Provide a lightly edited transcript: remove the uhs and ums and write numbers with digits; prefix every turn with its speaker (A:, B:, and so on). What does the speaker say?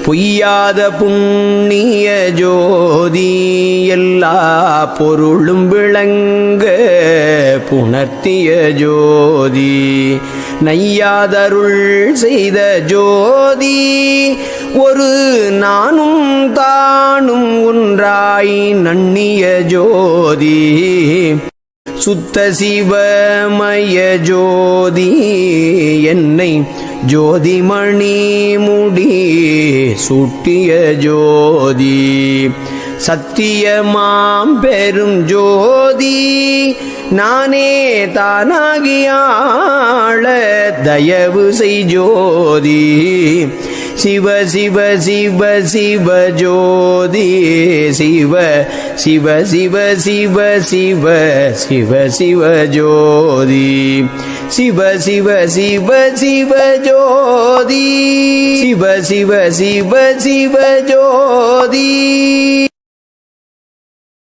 A: பொய்யாத புண்ணிய ஜோதி எல்லா பொருளும் விளங்க புணர்த்திய ஜோதி நையாதருள் செய்த ஜோதி ஒரு நானும் தானும் ஒன்றாய் நண்ணிய ஜோதி சுத்த சிவமய ஜோதி என்னை ஜோதிமணி முடி சூட்டிய ஜோதி சத்தியமாம் பெரும் ஜோதி நானே தானாகியாள தயவு செய் ஜோதி சிவ சிவ சிவ சிவ ஜோதி சிவ சிவ சிவ சிவ சிவ சிவ சிவ ஜோதி சிவ சிவ சிவ சிவ ஜோதி சிவ சிவ சிவ சிவ ஜோதி